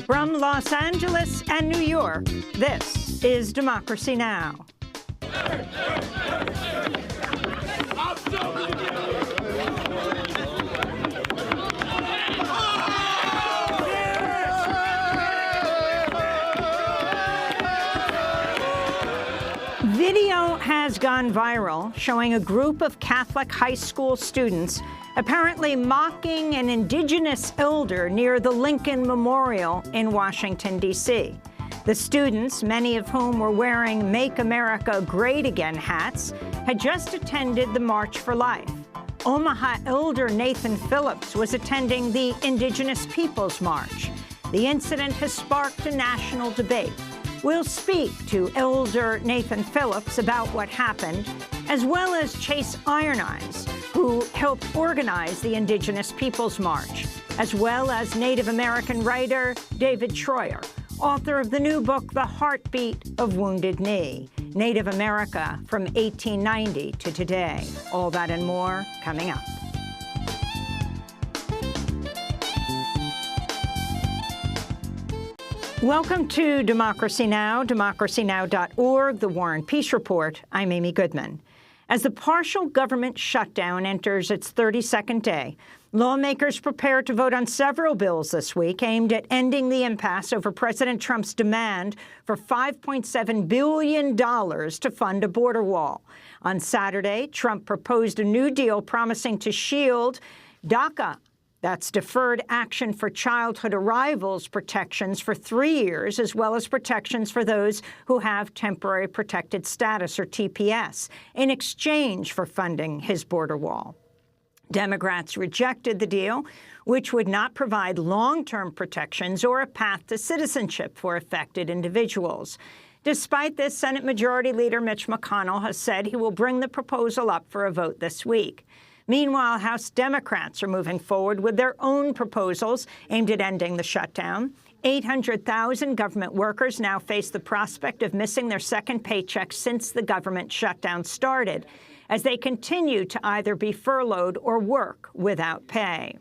From Los Angeles and New York, this is Democracy Now! Video has gone viral showing a group of Catholic high school students apparently mocking an indigenous elder near the Lincoln Memorial in Washington, D.C. The students, many of whom were wearing Make America Great Again hats, had just attended the March for Life. Omaha elder Nathan Phillips was attending the Indigenous Peoples March. The incident has sparked a national debate. We'll speak to Elder Nathan Phillips about what happened, as well as Chase Iron Eyes, who helped organize the Indigenous Peoples March, as well as Native American writer David Troyer, author of the new book, The Heartbeat of Wounded Knee, Native America from 1890 to Today. All that and more coming up. Welcome to Democracy Now!, democracynow.org, The War and Peace Report. I'm Amy Goodman. As the partial government shutdown enters its 32nd day, lawmakers prepare to vote on several bills this week aimed at ending the impasse over President Trump's demand for $5.7 billion to fund a border wall. On Saturday, Trump proposed a new deal promising to shield DACA, that's Deferred Action for Childhood Arrivals protections, for 3 years, as well as protections for those who have temporary protected status, or TPS, in exchange for funding his border wall. Democrats rejected the deal, which would not provide long-term protections or a path to citizenship for affected individuals. Despite this, Senate Majority Leader Mitch McConnell has said he will bring the proposal up for a vote this week. Meanwhile, House Democrats are moving forward with their own proposals aimed at ending the shutdown. 800,000 government workers now face the prospect of missing their second paycheck since the government shutdown started, as they continue to either be furloughed or work without pay.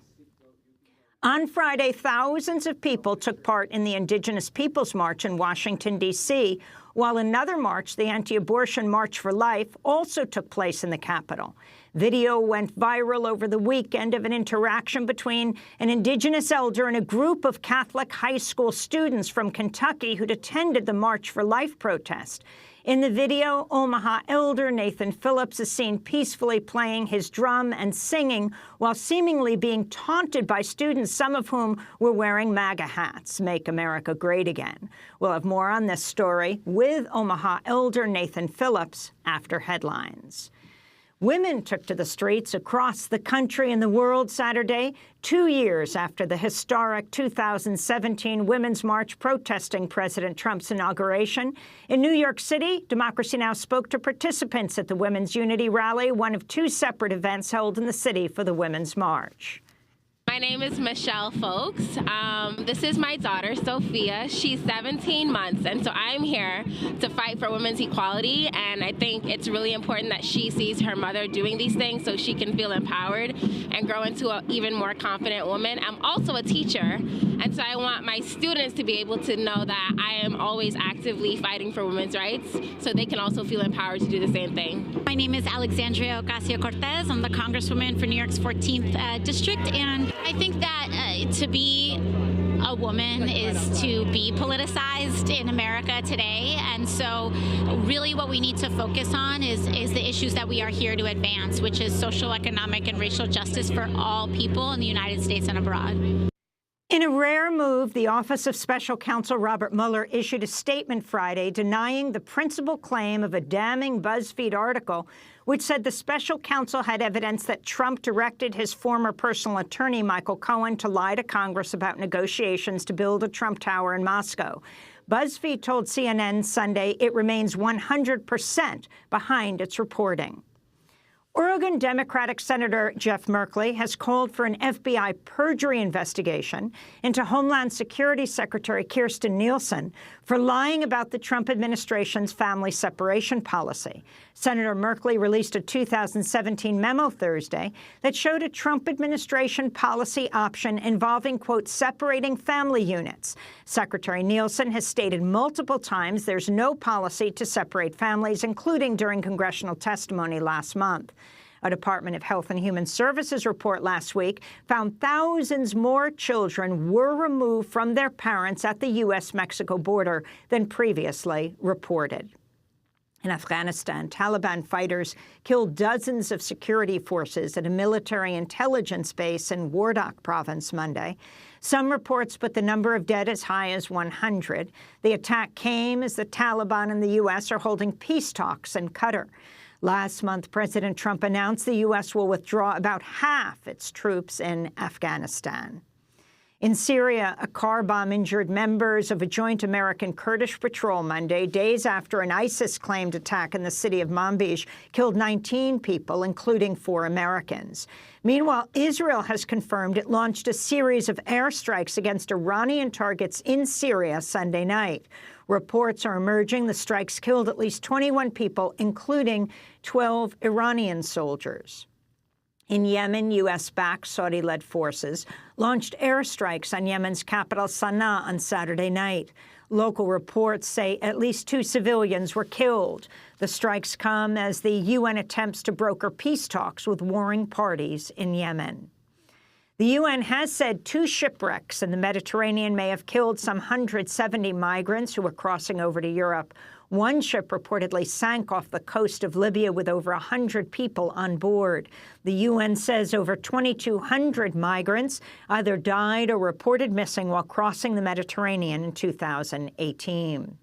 On Friday, thousands of people took part in the Indigenous Peoples March in Washington, D.C., while another march, the Anti-Abortion March for Life, also took place in the Capitol. Video went viral over the weekend of an interaction between an Indigenous elder and a group of Catholic high school students from Kentucky who'd attended the March for Life protest. In the video, Omaha elder Nathan Phillips is seen peacefully playing his drum and singing while seemingly being taunted by students, some of whom were wearing MAGA hats, Make America Great Again. We'll have more on this story with Omaha elder Nathan Phillips after headlines. Women took to the streets across the country and the world Saturday, 2 years after the historic 2017 Women's March protesting President Trump's inauguration. In New York City, Democracy Now! Spoke to participants at the Women's Unity Rally, one of 2 separate events held in the city for the Women's March. My name is Michelle Folks. This is my daughter, Sophia. She's 17 months, and so I'm here to fight for women's equality, and I think it's really important that she sees her mother doing these things so she can feel empowered and grow into an even more confident woman. I'm also a teacher, and so I want my students to be able to know that I am always actively fighting for women's rights so they can also feel empowered to do the same thing. My name is Alexandria Ocasio-Cortez. I'm the Congresswoman for New York's 14th District, and I think that to be a woman is to be politicized in America today, and so really what we need to focus on is the issues that we are here to advance, which is social, economic, and racial justice for all people in the United States and abroad. In a rare move, the Office of Special Counsel Robert Mueller issued a statement Friday denying the principal claim of a damning BuzzFeed article which said the special counsel had evidence that Trump directed his former personal attorney, Michael Cohen, to lie to Congress about negotiations to build a Trump Tower in Moscow. BuzzFeed told CNN Sunday it remains 100% behind its reporting. Oregon Democratic Senator Jeff Merkley has called for an FBI perjury investigation into Homeland Security Secretary Kirstjen Nielsen for lying about the Trump administration's family separation policy. Senator Merkley released a 2017 memo Thursday that showed a Trump administration policy option involving, quote, separating family units. Secretary Nielsen has stated multiple times there's no policy to separate families, including during congressional testimony last month. A Department of Health and Human Services report last week found thousands more children were removed from their parents at the U.S.-Mexico border than previously reported. In Afghanistan, Taliban fighters killed dozens of security forces at a military intelligence base in Wardak province Monday. Some reports put the number of dead as high as 100. The attack came as the Taliban and the U.S. are holding peace talks in Qatar. Last month, President Trump announced the U.S. will withdraw about half its troops in Afghanistan. In Syria, a car bomb injured members of a joint American-Kurdish patrol Monday, days after an ISIS-claimed attack in the city of Manbij killed 19 people, including 4 Americans. Meanwhile, Israel has confirmed it launched a series of airstrikes against Iranian targets in Syria Sunday night. Reports are emerging the strikes killed at least 21 people, including 12 Iranian soldiers. In Yemen, U.S.-backed Saudi-led forces launched airstrikes on Yemen's capital Sana'a on Saturday night. Local reports say at least 2 civilians were killed. The strikes come as the UN attempts to broker peace talks with warring parties in Yemen. The UN has said 2 shipwrecks in the Mediterranean may have killed some 170 migrants who were crossing over to Europe. One ship reportedly sank off the coast of Libya with over 100 people on board. The UN says over 2,200 migrants either died or reported missing while crossing the Mediterranean in 2018.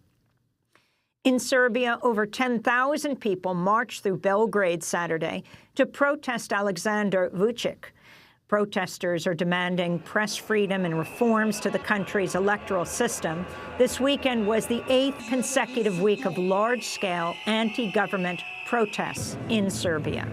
In Serbia, over 10,000 people marched through Belgrade Saturday to protest Alexander Vučić. Protesters are demanding press freedom and reforms to the country's electoral system. This weekend was the 8th consecutive week of large-scale anti-government protests in Serbia.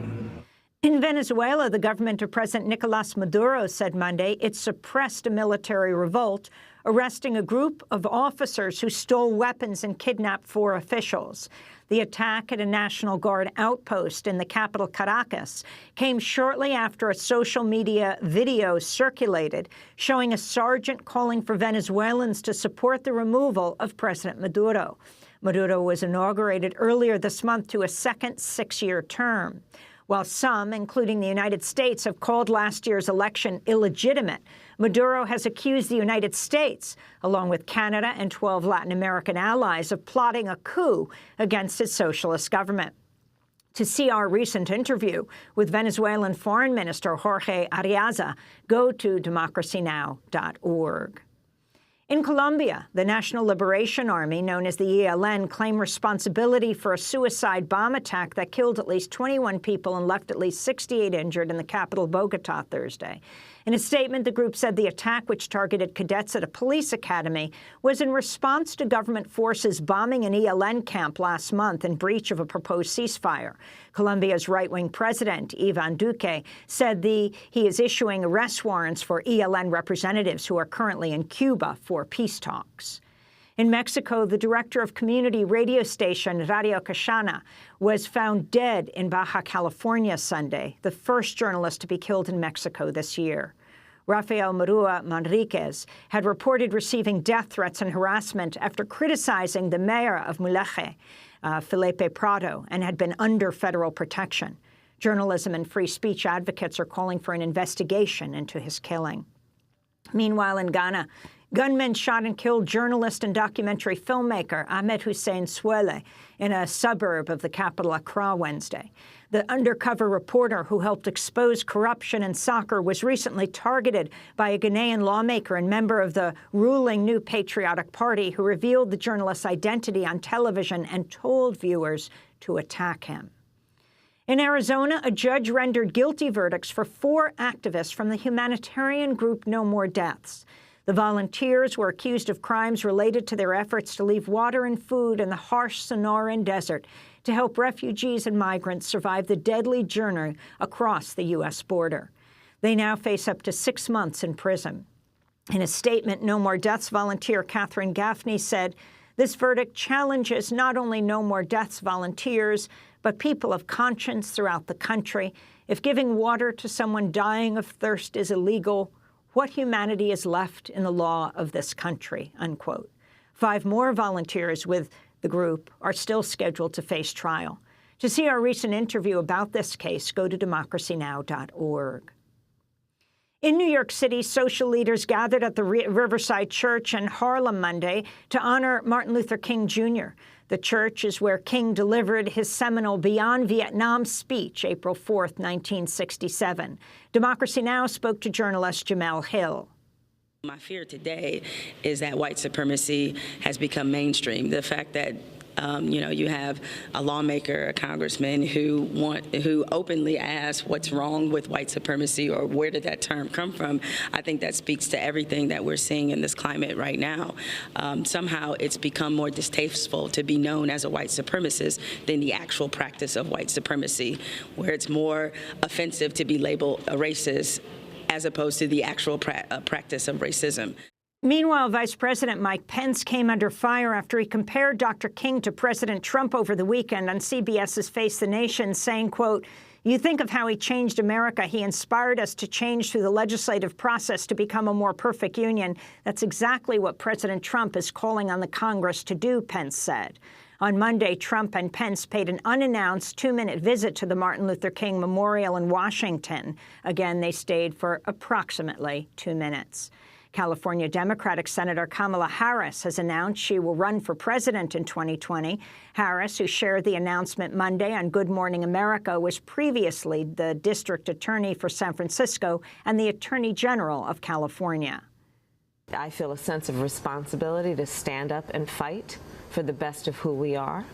In Venezuela, the government of President Nicolás Maduro said Monday it suppressed a military revolt, arresting a group of officers who stole weapons and kidnapped 4 officials. The attack at a National Guard outpost in the capital, Caracas, came shortly after a social media video circulated showing a sergeant calling for Venezuelans to support the removal of President Maduro. Maduro was inaugurated earlier this month to a second 6-year term. While some, including the United States, have called last year's election illegitimate, Maduro has accused the United States, along with Canada and 12 Latin American allies, of plotting a coup against his socialist government. To see our recent interview with Venezuelan Foreign Minister Jorge Arreaza, go to DemocracyNow.org. In Colombia, the National Liberation Army, known as the ELN, claimed responsibility for a suicide bomb attack that killed at least 21 people and left at least 68 injured in the capital, Bogotá, Thursday. In a statement, the group said the attack, which targeted cadets at a police academy, was in response to government forces bombing an ELN camp last month in breach of a proposed ceasefire. Colombia's right-wing president, Iván Duque, said he is issuing arrest warrants for ELN representatives who are currently in Cuba for peace talks. In Mexico, the director of community radio station Radio Cachana was found dead in Baja California Sunday, the first journalist to be killed in Mexico this year. Rafael Murua Manriquez had reported receiving death threats and harassment after criticizing the mayor of Mulegé, Felipe Prado, and had been under federal protection. Journalism and free speech advocates are calling for an investigation into his killing. Meanwhile, in Ghana, gunmen shot and killed journalist and documentary filmmaker Ahmed Hussein Suele in a suburb of the capital, Accra, Wednesday. The undercover reporter who helped expose corruption in soccer was recently targeted by a Ghanaian lawmaker and member of the ruling New Patriotic Party who revealed the journalist's identity on television and told viewers to attack him. In Arizona, a judge rendered guilty verdicts for 4 activists from the humanitarian group No More Deaths. The volunteers were accused of crimes related to their efforts to leave water and food in the harsh Sonoran Desert to help refugees and migrants survive the deadly journey across the U.S. border. They now face up to 6 months in prison. In a statement, No More Deaths volunteer Catherine Gaffney said, "This verdict challenges not only No More Deaths volunteers, but people of conscience throughout the country. If giving water to someone dying of thirst is illegal, what humanity is left in the law of this country?" Unquote. 5 more volunteers with the group are still scheduled to face trial. To see our recent interview about this case, go to DemocracyNow.org. In New York City, social leaders gathered at the Riverside Church in Harlem Monday to honor Martin Luther King, Jr. The church is where King delivered his seminal Beyond Vietnam speech April 4, 1967. Democracy Now! Spoke to journalist Jamel Hill. My fear today is that white supremacy has become mainstream. The fact that you have a lawmaker, a congressman who openly asks what's wrong with white supremacy or where did that term come from. I think that speaks to everything that we're seeing in this climate right now. Somehow it's become more distasteful to be known as a white supremacist than the actual practice of white supremacy, where it's more offensive to be labeled a racist as opposed to the actual practice of racism. Meanwhile, Vice President Mike Pence came under fire after he compared Dr. King to President Trump over the weekend on CBS's Face the Nation, saying, quote, "You think of how he changed America. He inspired us to change through the legislative process to become a more perfect union. That's exactly what President Trump is calling on the Congress to do," Pence said. On Monday, Trump and Pence paid an unannounced 2-minute visit to the Martin Luther King Memorial in Washington. Again, they stayed for approximately 2 minutes. California Democratic Senator Kamala Harris has announced she will run for president in 2020. Harris, who shared the announcement Monday on Good Morning America, was previously the district attorney for San Francisco and the attorney general of California. I feel a sense of responsibility to stand up and fight for the best of who we are.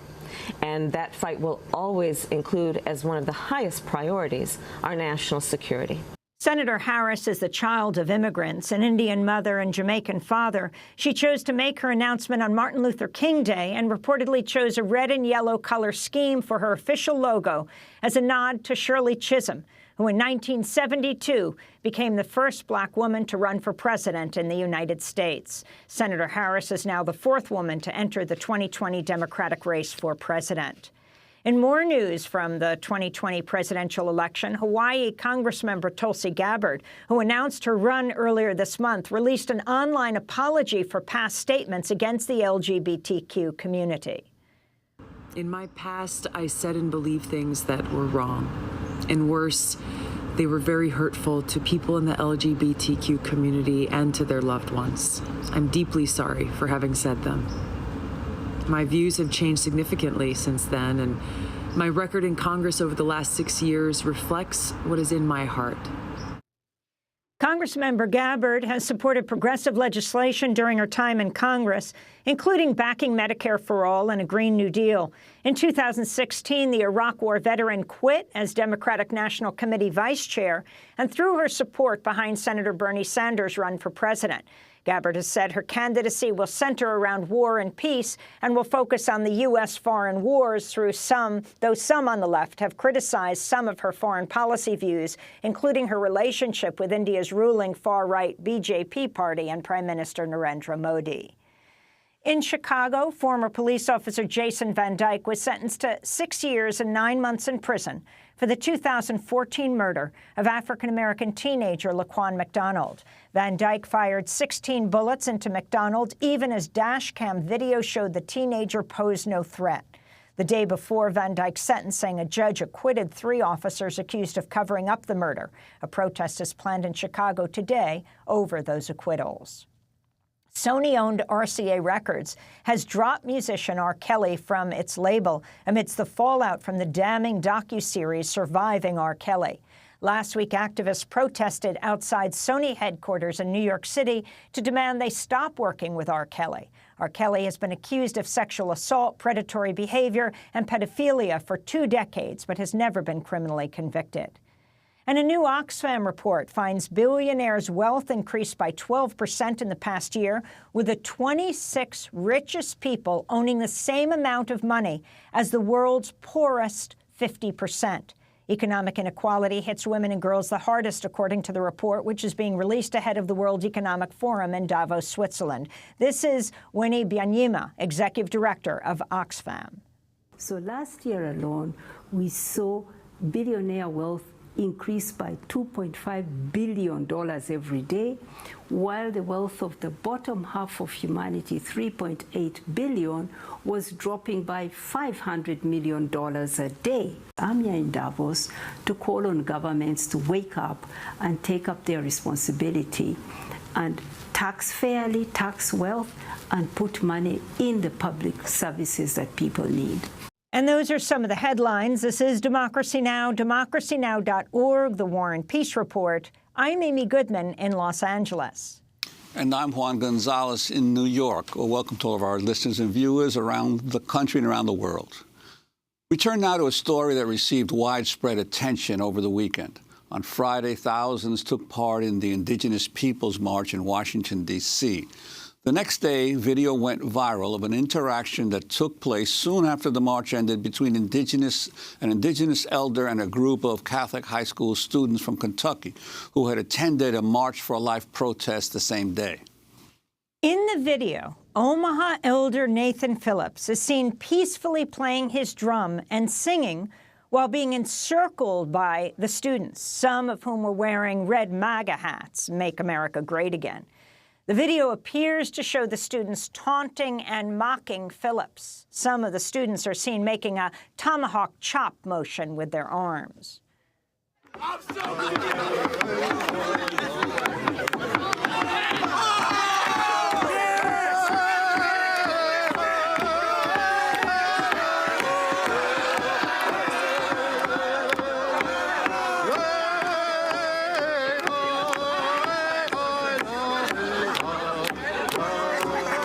And that fight will always include, as one of the highest priorities, our national security. Senator Harris is the child of immigrants, an Indian mother and Jamaican father. She chose to make her announcement on Martin Luther King Day and reportedly chose a red and yellow color scheme for her official logo as a nod to Shirley Chisholm, who in 1972 became the first black woman to run for president in the United States. Senator Harris is now the 4th woman to enter the 2020 Democratic race for president. In more news from the 2020 presidential election, Hawaii Congressmember Tulsi Gabbard, who announced her run earlier this month, released an online apology for past statements against the LGBTQ community. In my past, I said and believed things that were wrong. And worse, they were very hurtful to people in the LGBTQ community and to their loved ones. I'm deeply sorry for having said them. My views have changed significantly since then, and my record in Congress over the last 6 years reflects what is in my heart. Congressmember Gabbard has supported progressive legislation during her time in Congress, including backing Medicare for All and a Green New Deal. In 2016, the Iraq War veteran quit as Democratic National Committee vice chair and threw her support behind Senator Bernie Sanders' run for president. Gabbard has said her candidacy will center around war and peace and will focus on the U.S. foreign wars though some on the left have criticized some of her foreign policy views, including her relationship with India's ruling far-right BJP party and Prime Minister Narendra Modi. In Chicago, former police officer Jason Van Dyke was sentenced to 6 years and 9 months in prison for the 2014 murder of African-American teenager Laquan McDonald. Van Dyke fired 16 bullets into McDonald, even as dash cam video showed the teenager posed no threat. The day before Van Dyke's sentencing, a judge acquitted 3 officers accused of covering up the murder. A protest is planned in Chicago today over those acquittals. Sony-owned RCA Records has dropped musician R. Kelly from its label amidst the fallout from the damning docuseries Surviving R. Kelly. Last week, activists protested outside Sony headquarters in New York City to demand they stop working with R. Kelly. R. Kelly has been accused of sexual assault, predatory behavior, and pedophilia for 2 decades, but has never been criminally convicted. And a new Oxfam report finds billionaires' wealth increased by 12% in the past year, with the 26 richest people owning the same amount of money as the world's poorest 50%. Economic inequality hits women and girls the hardest, according to the report, which is being released ahead of the World Economic Forum in Davos, Switzerland. This is Winnie Byanyima, Executive Director of Oxfam. So last year alone, we saw billionaire wealth increase by $2.5 billion every day, while the wealth of the bottom half of humanity, $3.8 billion, was dropping by $500 million a day. I'm here in Davos to call on governments to wake up and take up their responsibility and tax fairly, tax wealth, and put money in the public services that people need. And those are some of the headlines. This is Democracy Now!, democracynow.org, The War and Peace Report. I'm Amy Goodman in Los Angeles. And I'm Juan Gonzalez in New York. Well, welcome to all of our listeners and viewers around the country and around the world. We turn now to a story that received widespread attention over the weekend. On Friday, thousands took part in the Indigenous Peoples March in Washington, D.C. The next day, video went viral of an interaction that took place soon after the march ended between an indigenous elder and a group of Catholic high school students from Kentucky who had attended a March for Life protest the same day. In the video, Omaha elder Nathan Phillips is seen peacefully playing his drum and singing while being encircled by the students, some of whom were wearing red MAGA hats, Make America Great Again. The video appears to show the students taunting and mocking Phillips. Some of the students are seen making a tomahawk chop motion with their arms.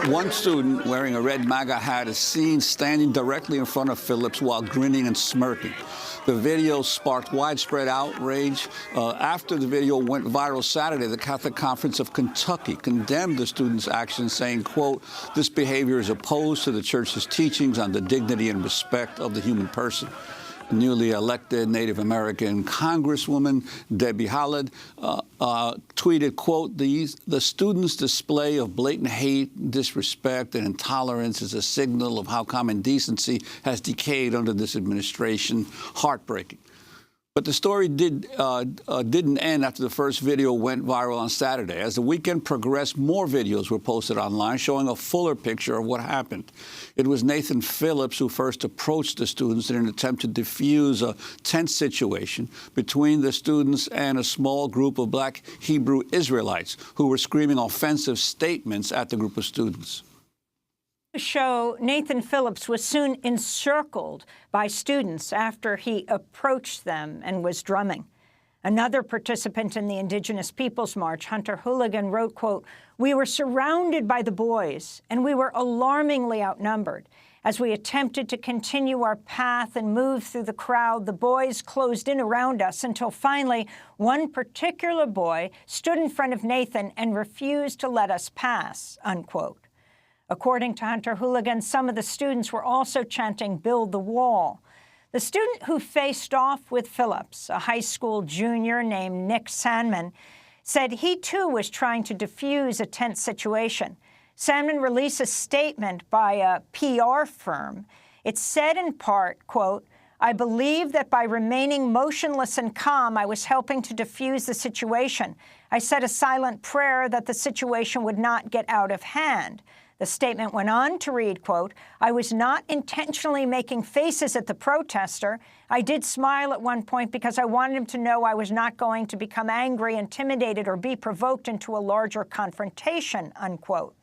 One student wearing a red MAGA hat is seen standing directly in front of Phillips while grinning and smirking. The video sparked widespread outrage. After the video went viral Saturday, the Catholic Conference of Kentucky condemned the students' actions, saying, quote, "This behavior is opposed to the church's teachings on the dignity and respect of the human person." Newly elected Native American Congresswoman Debbie Hallett tweeted, quote, the students' display of blatant hate, disrespect, and intolerance is a signal of how common decency has decayed under this administration. Heartbreaking. But the story didn't end after the first video went viral on Saturday. As the weekend progressed, more videos were posted online showing a fuller picture of what happened. It was Nathan Phillips who first approached the students in an attempt to defuse a tense situation between the students and a small group of Black Hebrew Israelites who were screaming offensive statements at the group of students. Show Nathan Phillips was soon encircled by students after he approached them and was drumming. Another participant in the Indigenous Peoples March, Hunter Hooligan, wrote, quote, "We were surrounded by the boys, and we were alarmingly outnumbered. As we attempted to continue our path and move through the crowd, the boys closed in around us until finally one particular boy stood in front of Nathan and refused to let us pass," unquote. According to Hunter Hooligan, some of the students were also chanting, "Build the wall." The student who faced off with Phillips, a high school junior named Nick Sandman, said he too was trying to defuse a tense situation. Sandman released a statement by a PR firm. It said in part, quote, "I believe that by remaining motionless and calm, I was helping to defuse the situation. I said a silent prayer that the situation would not get out of hand." The statement went on to read, quote, "I was not intentionally making faces at the protester. I did smile at one point because I wanted him to know I was not going to become angry, intimidated, or be provoked into a larger confrontation," unquote.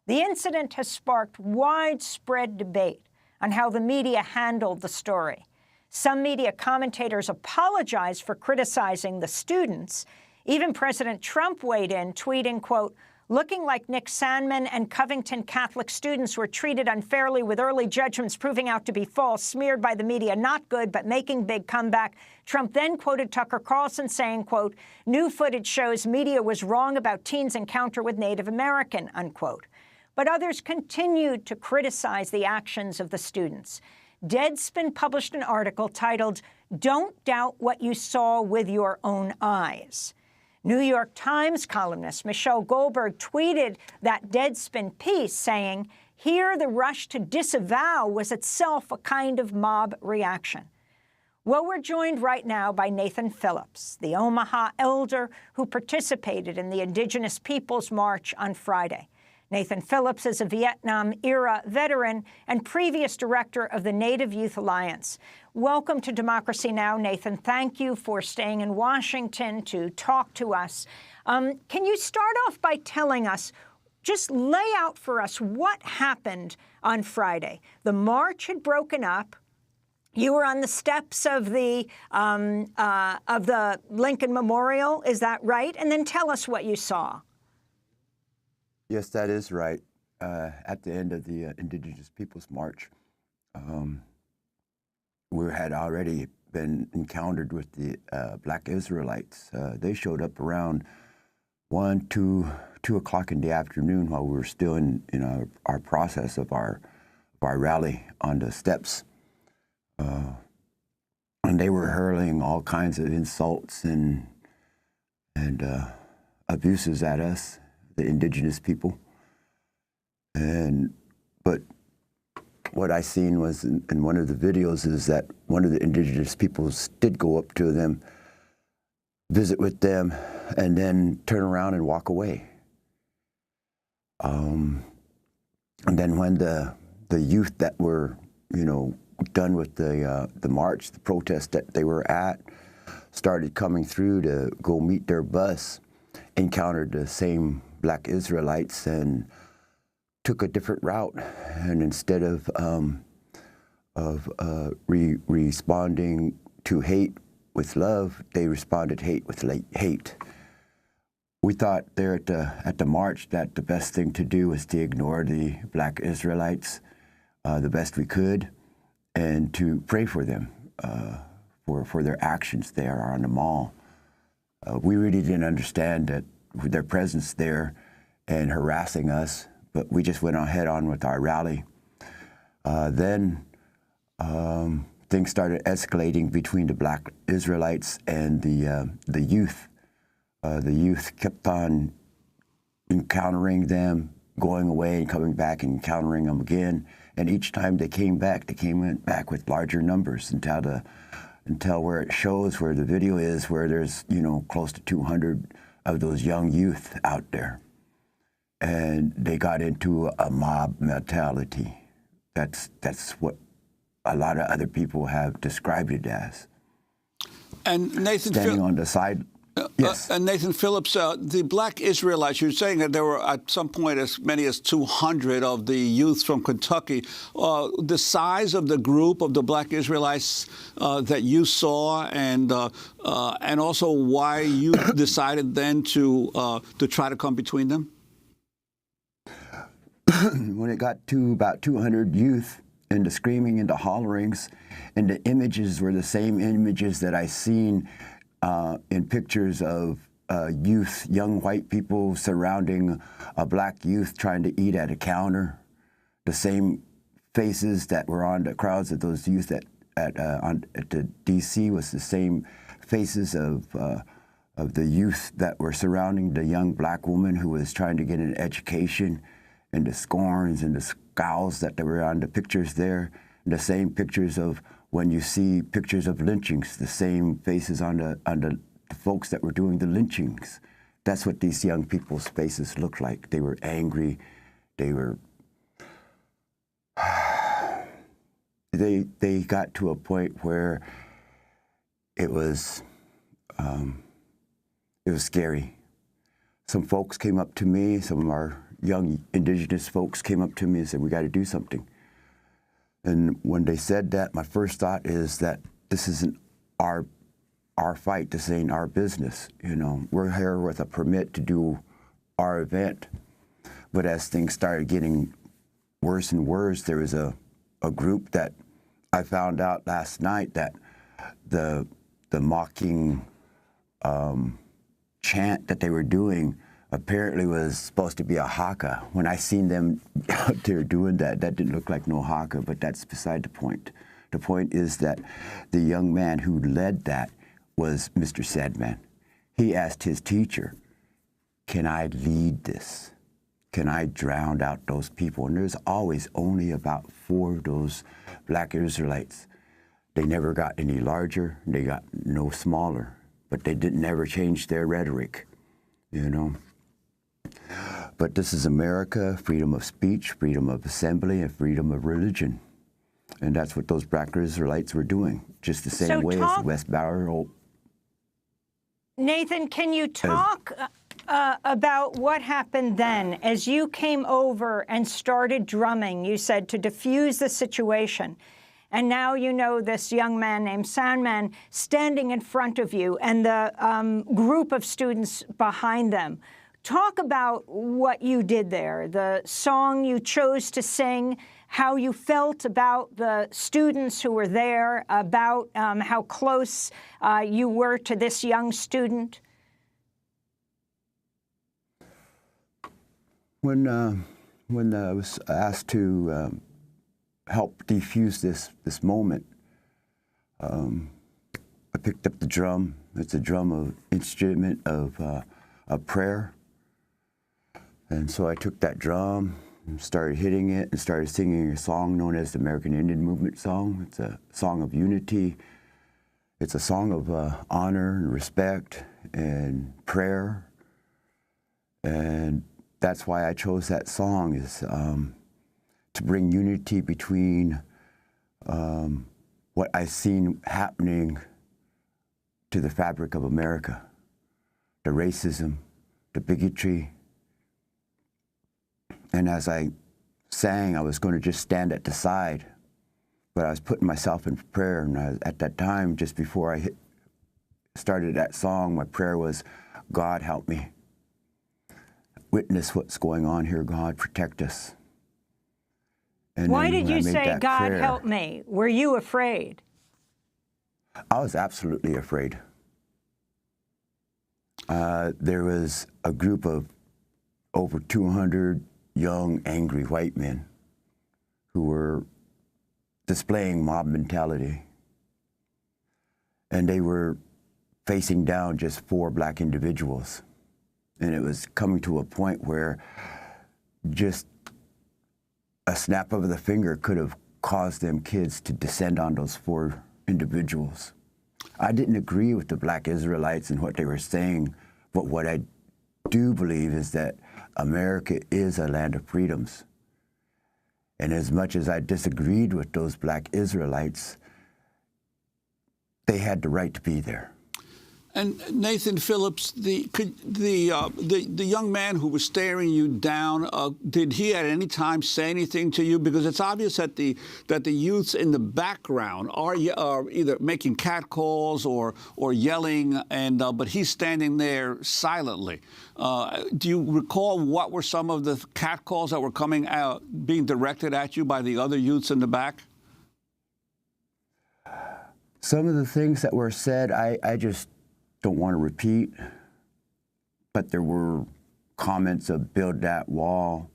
The incident has sparked widespread debate on how the media handled the story. Some media commentators apologized for criticizing the students. Even President Trump weighed in, tweeting, quote, Looking like Nick Sandmann and Covington Catholic students were treated unfairly with early judgments proving out to be false, smeared by the media, not good, but making big comeback. Trump then quoted Tucker Carlson saying, quote, "New footage shows media was wrong about teens' encounter with Native American," unquote. But others continued to criticize the actions of the students. Deadspin published an article titled, "Don't Doubt What You Saw with Your Own Eyes." New York Times columnist Michelle Goldberg tweeted that Deadspin piece saying, "Here the rush to disavow was itself a kind of mob reaction." Well, we're joined right now by Nathan Phillips, the Omaha elder who participated in the Indigenous Peoples March on Friday. Nathan Phillips is a Vietnam-era veteran and previous director of the Native Youth Alliance. Welcome to Democracy Now!, Nathan. Thank you for staying in Washington to talk to us. Can you start off by telling us, just lay out for us what happened on Friday? The march had broken up. You were on the steps of the Lincoln Memorial, is that right? And then tell us what you saw. Yes, that is right. At the end of the Indigenous Peoples March, we had already been encountered with the Black Israelites. They showed up around 2 o'clock in the afternoon while we were still in our process of our rally on the steps. And they were hurling all kinds of insults and abuses at us, the indigenous people. But what I seen was in one of the videos is that one of the indigenous peoples did go up to them, visit with them, and then turn around and walk away. And then when the youth that were, done with the march, the protest that they were at, started coming through to go meet their bus, encountered the same Black Israelites and took a different route. And instead of responding to hate with love, they responded hate with hate. We thought there at the march that the best thing to do was to ignore the Black Israelites the best we could, and to pray for them for their actions there on the mall. We really didn't understand that their presence there and harassing us, but we just went ahead on with our rally. Then things started escalating between the Black Israelites and the youth. The youth kept on encountering them, going away and coming back and encountering them again. And each time they came back with larger numbers until where it shows, where the video is, where there's, close to 200 of those young youth out there. And they got into a mob mentality. That's what a lot of other people have described it as. And Nathan, standing on the side. Yes. And Nathan Phillips, the Black Israelites, you're saying that there were at some point as many as 200 of the youth from Kentucky. The size of the group of the Black Israelites that you saw, and also why you decided then to try to come between them? When it got to about 200 youth and the screaming and the hollerings, and the images were the same images that I seen in pictures of youth, young white people surrounding a Black youth trying to eat at a counter. The same faces that were on the crowds of those youth at the D.C. was the same faces of the youth that were surrounding the young Black woman who was trying to get an education, and the scorns and the scowls that were on the pictures there. And the same pictures of when you see pictures of lynchings, the same faces on the folks that were doing the lynchings. That's what these young people's faces looked like. They were angry. They were. They got to a point where it was scary. Some folks came up to me. Some of our young indigenous folks came up to me and said, "We got to do something." And when they said that, my first thought is that this isn't our fight. This ain't our business. We're here with a permit to do our event. But as things started getting worse and worse, there was a group that I found out last night that the mocking chant that they were doing apparently was supposed to be a haka. When I seen them out there doing that, that didn't look like no haka, but that's beside the point. The point is that the young man who led that was Mr. Sadman. He asked his teacher, can I lead this? Can I drown out those people? And there's always only about 4 of those black Israelites. They never got any larger, they got no smaller, but they didn't never change their rhetoric, you know. But this is America, freedom of speech, freedom of assembly, and freedom of religion. And that's what those black Israelites were doing, just the same way as the West Barrow. Nathan, can you talk about what happened then as you came over and started drumming, you said, to diffuse the situation? And now you know this young man named Sandman standing in front of you and the group of students behind them. Talk about what you did there, the song you chose to sing, how you felt about the students who were there, about how close you were to this young student. When I was asked to help defuse this moment, I picked up the drum. It's a drum of instrument of prayer, and so I took that drum and started hitting it and started singing a song known as the American Indian Movement song. It's a song of unity. It's a song of honor and respect and prayer, and that's why I chose that song, is to bring unity between what I've seen happening to the fabric of America, the racism, the bigotry. And as I sang, I was going to just stand at the side, but I was putting myself in prayer. And at that time, just before I started that song, my prayer was, God, help me. Witness what's going on here, God, protect us. And why did you say, God, help me? Were you afraid? I was absolutely afraid. There was a group of over 200 young, angry white men who were displaying mob mentality. And they were facing down just 4 black individuals. And it was coming to a point where just a snap of the finger could have caused them kids to descend on those 4 individuals. I didn't agree with the black Israelites and what they were saying, but what I do believe is that America is a land of freedoms. And as much as I disagreed with those black Israelites, they had the right to be there. And Nathan Phillips, the young man who was staring you down, did he at any time say anything to you? Because it's obvious that the youths in the background are either making catcalls or yelling, and but he's standing there silently. Do you recall what were some of the catcalls that were coming out, being directed at you by the other youths in the back? Some of the things that were said, I just don't want to repeat, but there were comments of build that wall,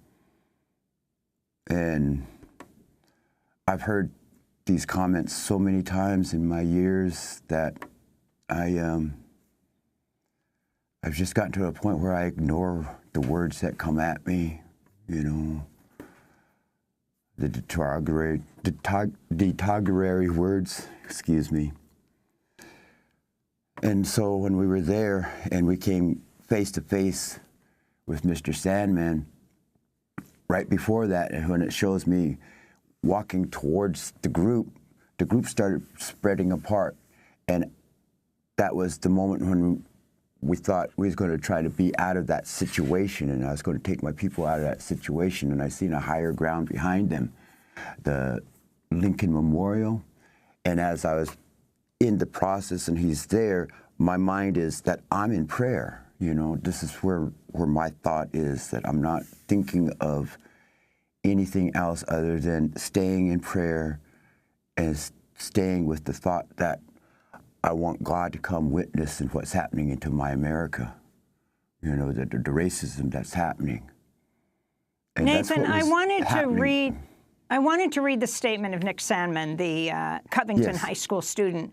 and I've heard these comments so many times in my years that I've just gotten to a point where I ignore the words that come at me, you know, the derogatory words, excuse me. And so when we were there and we came face to face with Mr. Sandman, right before that, and when it shows me walking towards the group started spreading apart. And that was the moment when we thought we was going to try to be out of that situation, and I was going to take my people out of that situation. And I seen a higher ground behind them, the Lincoln Memorial. And as I was in the process and he's there, my mind is that I'm in prayer. You know, this is where where my thought is, that I'm not thinking of anything else other than staying in prayer and staying with the thought that I want God to come witness in what's happening into my America. You know, the racism that's happening. And Nathan, that's I wanted happening. I wanted to read the statement of Nick Sandman, the Covington Yes. High School student,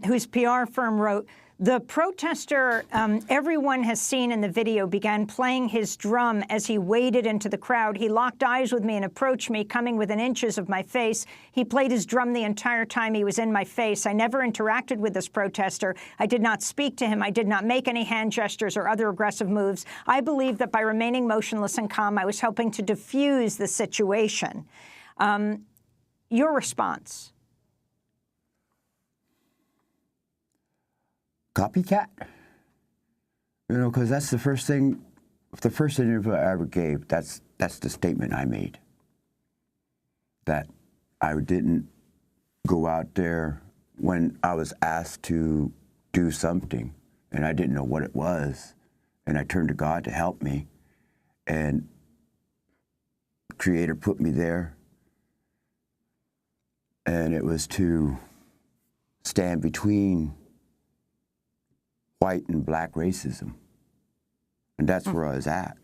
whose PR firm wrote, the protester everyone has seen in the video began playing his drum as he waded into the crowd. He locked eyes with me and approached me, coming within inches of my face. He played his drum the entire time he was in my face. I never interacted with this protester. I did not speak to him. I did not make any hand gestures or other aggressive moves. I believe that by remaining motionless and calm, I was helping to diffuse the situation. Your response? Copycat? You know, because that's the first interview I ever gave, that's the statement I made. That I didn't go out there when I was asked to do something, and I didn't know what it was, and I turned to God to help me, and the Creator put me there, and it was to stand between white and black racism. And that's where I was at.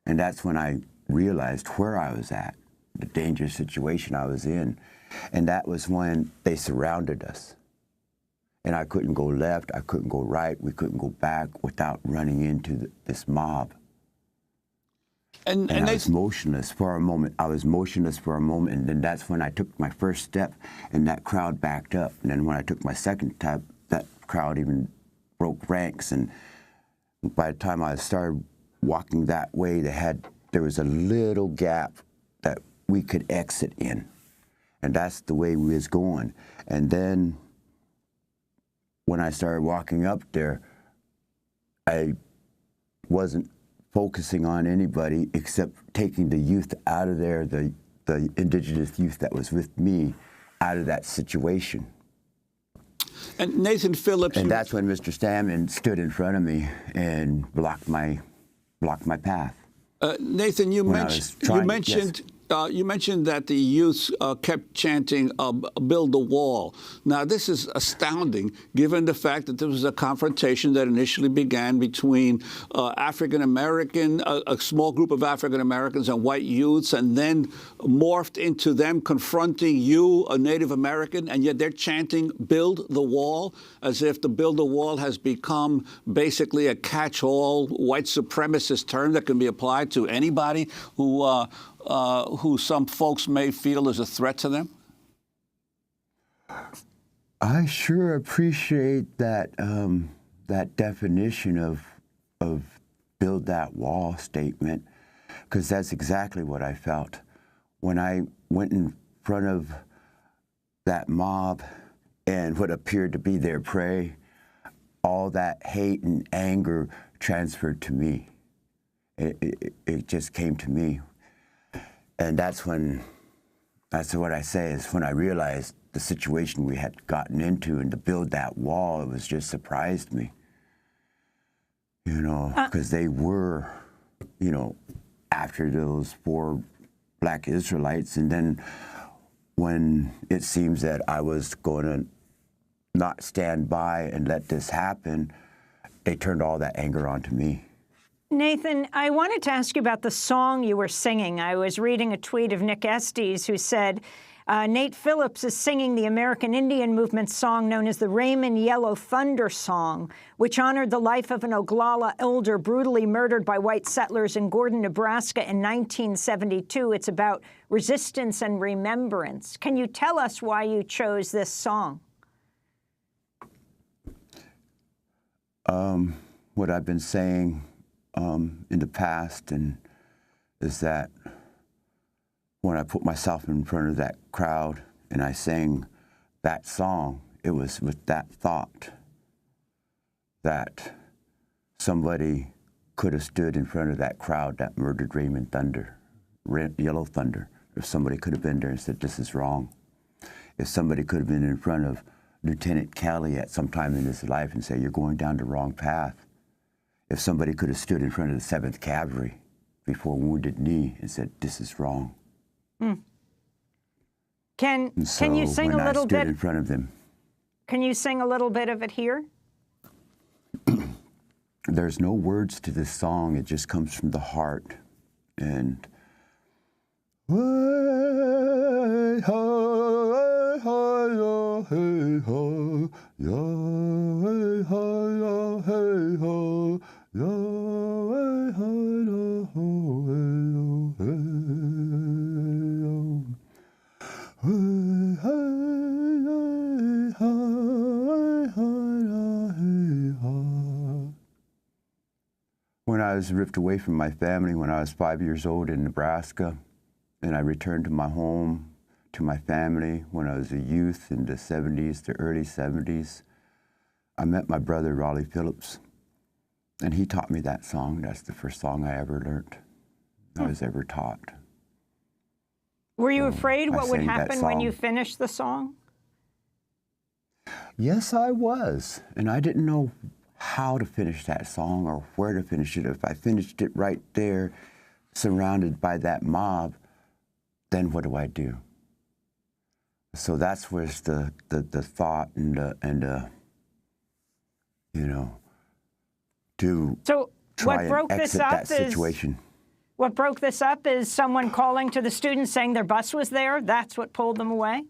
And that's when I realized where I was at, the dangerous situation I was in. And that was when they surrounded us. And I couldn't go left, I couldn't go right, we couldn't go back without running into this mob. And I was motionless for a moment. I was motionless for a moment, and then that's when I took my first step, and that crowd backed up. And then when I took my second step, that crowd even broke ranks, and by the time I started walking that way, there was a little gap that we could exit in, and that's the way we was going. And then when I started walking up there, I wasn't focusing on anybody except taking the youth out of there, the indigenous youth that was with me, out of that situation. And Nathan Phillips. And that's when Mr. Sandman stood in front of me and blocked my path. Nathan, you mentioned that the youth kept chanting, build the wall. Now, this is astounding, given the fact that there was a confrontation that initially began between African-American, a small group of African-Americans and white youths, and then morphed into them confronting you, a Native American, and yet they're chanting, build the wall, as if the build the wall has become basically a catch-all white supremacist term that can be applied to anybody who some folks may feel is a threat to them? I sure appreciate that that definition of build that wall statement, because that's exactly what I felt when I went in front of that mob and what appeared to be their prey. All that hate and anger transferred to me. It just came to me. And that's what I say, is when I realized the situation we had gotten into, and to build that wall, it was just surprised me. You know, because they were, you know, after those 4 black Israelites, and then when it seems that I was going to not stand by and let this happen, they turned all that anger onto me. Nathan, I wanted to ask you about the song you were singing. I was reading a tweet of Nick Estes, who said, Nate Phillips is singing the American Indian Movement song known as the Raymond Yellow Thunder Song, which honored the life of an Oglala elder brutally murdered by white settlers in Gordon, Nebraska in 1972. It's about resistance and remembrance. Can you tell us why you chose this song? What I've been saying in the past is that when I put myself in front of that crowd and I sang that song, it was with that thought that somebody could have stood in front of that crowd that murdered Raymond Yellow Thunder. If somebody could have been there and said, this is wrong. If somebody could have been in front of Lieutenant Kelly at some time in his life and say, you're going down the wrong path. if somebody could have stood in front of the 7th Cavalry before Wounded Knee and said, "This is wrong." Can you sing a little bit? In front of them. Can you sing a little bit of it here? There's no words to this song. It just comes from the heart. And when I was ripped away from my family when I was 5 years old in Nebraska, and I returned to my home, to my family when I was a youth in the 70s, the early 70s, I met my brother, Raleigh Phillips, and he taught me that song. That's the first song I ever learned, I was ever taught. Were you afraid what would sang that happen when song. you finished the song? Yes, I was, and I didn't know how to finish that song or where to finish it. If I finished it right there, surrounded by that mob, then what do I do? So that's where the thought and you know, to try and exit that situation. What broke this up is someone calling to the students saying their bus was there. That's what pulled them away?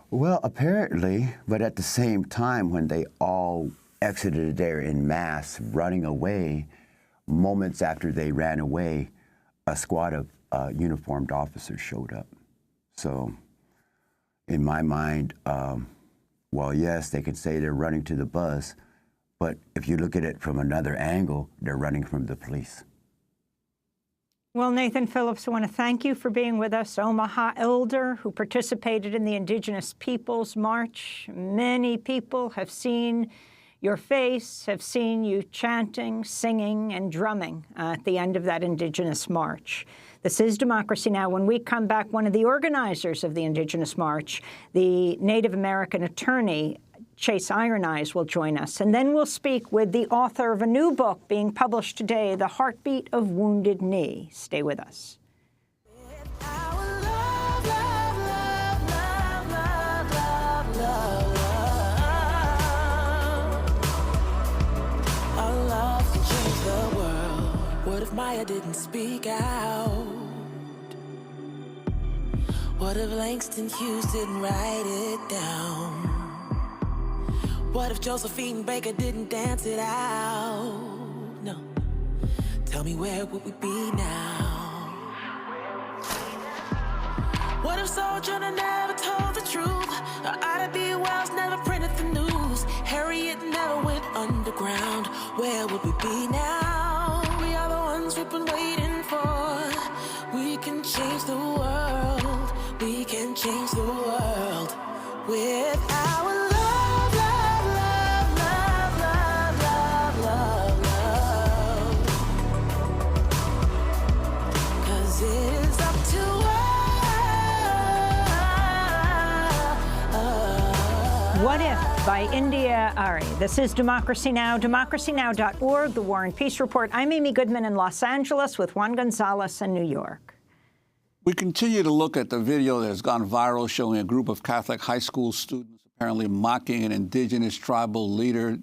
Well, apparently, but at the same time, when they all exited there in mass, running away, moments after they ran away, a squad of uniformed officers showed up. So, in my mind, well, yes, they can say they're running to the bus, but if you look at it from another angle, they're running from the police. Well, Nathan Phillips, I want to thank you for being with us, Omaha elder who participated in the Indigenous Peoples March. Many people have seen your face, have seen you chanting, singing, and drumming at the end of that Indigenous March. This is Democracy Now! When we come back, one of the organizers of the Indigenous March, the Native American attorney, Chase Iron Eyes, will join us. And then we'll speak with the author of a new book being published today, The Heartbeat of Wounded Knee. Stay with us. What if Maya didn't speak out? What if Langston Hughes didn't write it down? What if Josephine Baker didn't dance it out? No. Tell me, where would we be now? What if Sojourner never told the truth? Or Ida B. Wells never printed the news? Harriet never went underground. Where would we be now? We are the ones we've been waiting for. We can change the world. We can change the world with our love. What If by India Ari. This is Democracy Now!, democracynow.org, The War and Peace Report. I'm Amy Goodman in Los Angeles with Juan Gonzalez in New York. We continue to look at the video that has gone viral showing a group of Catholic high school students apparently mocking an indigenous tribal leader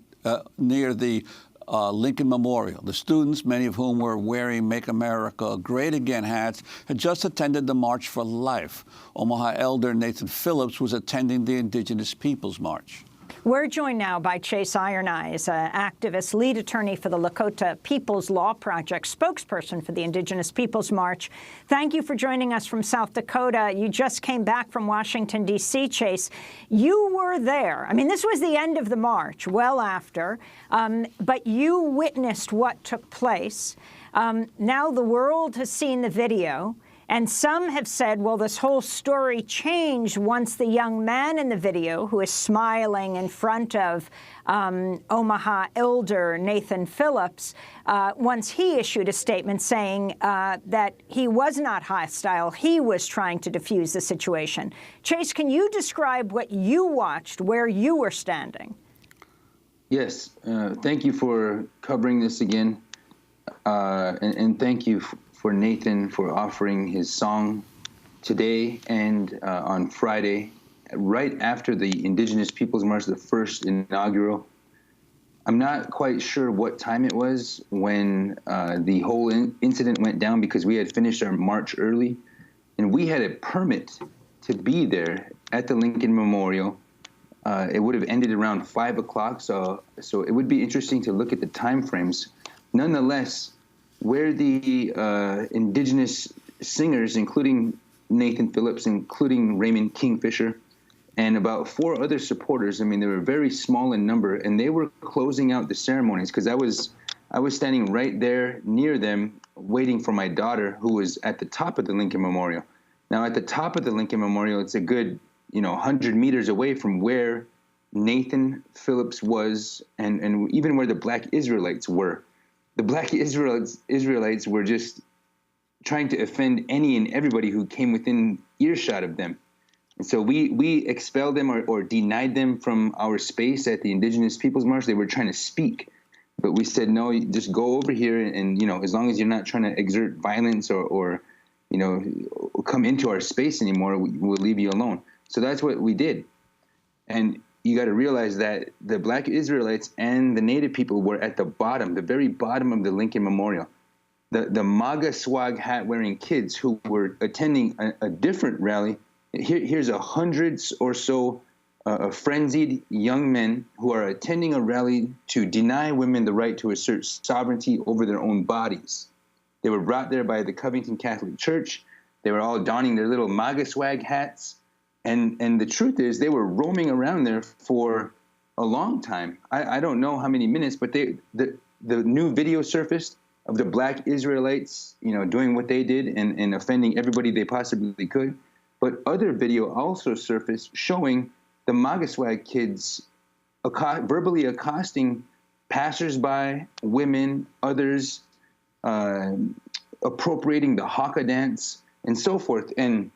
near the Lincoln Memorial. The students, many of whom were wearing Make America Great Again hats, had just attended the March for Life. Omaha elder Nathan Phillips was attending the Indigenous Peoples March. We're joined now by Chase Iron Eyes, activist, lead attorney for the Lakota People's Law Project, spokesperson for the Indigenous Peoples March. Thank you for joining us from South Dakota. You just came back from Washington, D.C., Chase. You were there. I mean, this was the end of the march, well after, but you witnessed what took place. Now the world has seen the video. And some have said, well, this whole story changed once the young man in the video, who is smiling in front of Omaha elder Nathan Phillips, once he issued a statement saying that he was not hostile, he was trying to defuse the situation. Chase, can you describe what you watched, where you were standing? Yes, thank you for covering this again. And thank you for Nathan for offering his song today and on Friday, right after the Indigenous Peoples March, the first inaugural. I'm not quite sure what time it was when the whole incident went down, because we had finished our march early, and we had a permit to be there at the Lincoln Memorial. It would have ended around 5 o'clock, so it would be interesting to look at the time frames. Nonetheless, where the indigenous singers, including Nathan Phillips, including Raymond Kingfisher, and about 4 other supporters, I mean, they were very small in number, and they were closing out the ceremonies, because I was standing right there near them waiting for my daughter, who was at the top of the Lincoln Memorial. Now, at the top of the Lincoln Memorial, it's a good 100 meters away from where Nathan Phillips was, and even where the Black Israelites were. The Black Israelites were just trying to offend any and everybody who came within earshot of them. And so we expelled them or denied them from our space at the Indigenous Peoples March. They were trying to speak, but we said, no, just go over here, and as long as you're not trying to exert violence or come into our space anymore, we'll leave you alone. So that's what we did. And you got to realize that the Black Israelites and the Native people were at the bottom, the very bottom of the Lincoln Memorial. The MAGA swag hat wearing kids who were attending a different rally. Here's 100 or so frenzied young men who are attending a rally to deny women the right to assert sovereignty over their own bodies. They were brought there by the Covington Catholic Church. They were all donning their little MAGA swag hats. And the truth is, they were roaming around there for a long time. I don't know how many minutes, but the new video surfaced of the Black Israelites, doing what they did and offending everybody they possibly could. But other video also surfaced showing the MAGA swag kids verbally accosting passersby, women, others, appropriating the haka dance and so forth. And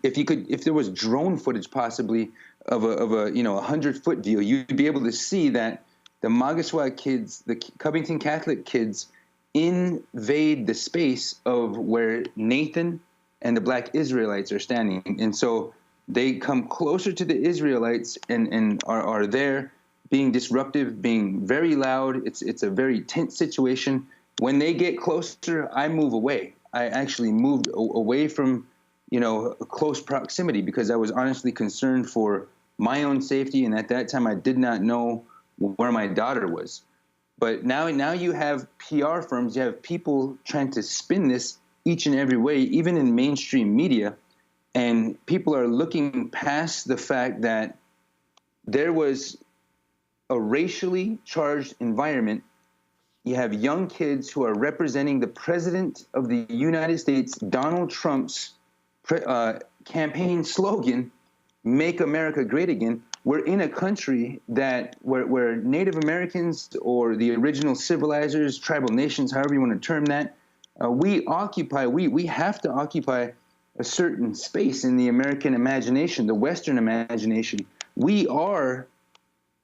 if there was drone footage possibly of a 100-foot view, you'd be able to see that the MAGA swag kids, the Covington Catholic kids, invade the space of where Nathan and the Black Israelites are standing. And so they come closer to the Israelites and are there being disruptive, being very loud. It's a very tense situation. When they get closer, I move away. I actually moved away from close proximity, because I was honestly concerned for my own safety. And at that time, I did not know where my daughter was. But now you have PR firms, you have people trying to spin this each and every way, even in mainstream media. And people are looking past the fact that there was a racially charged environment. You have young kids who are representing the President of the United States, Donald Trump's campaign slogan, "Make America Great Again." We're in a country where Native Americans, or the original civilizers, tribal nations, however you want to term that, we have to occupy a certain space in the American imagination, the Western imagination. We are,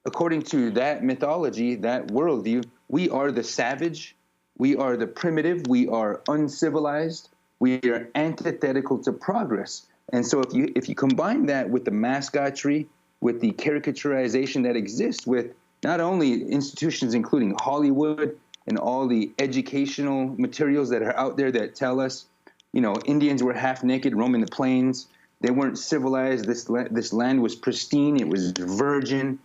according to that mythology, that worldview, we are the savage, we are the primitive, we are uncivilized, we are antithetical to progress. And so if you combine that with the mascotry, with the caricaturization that exists with not only institutions including Hollywood and all the educational materials that are out there that tell us, Indians were half naked roaming the plains, they weren't civilized, this land was pristine, it was virgin,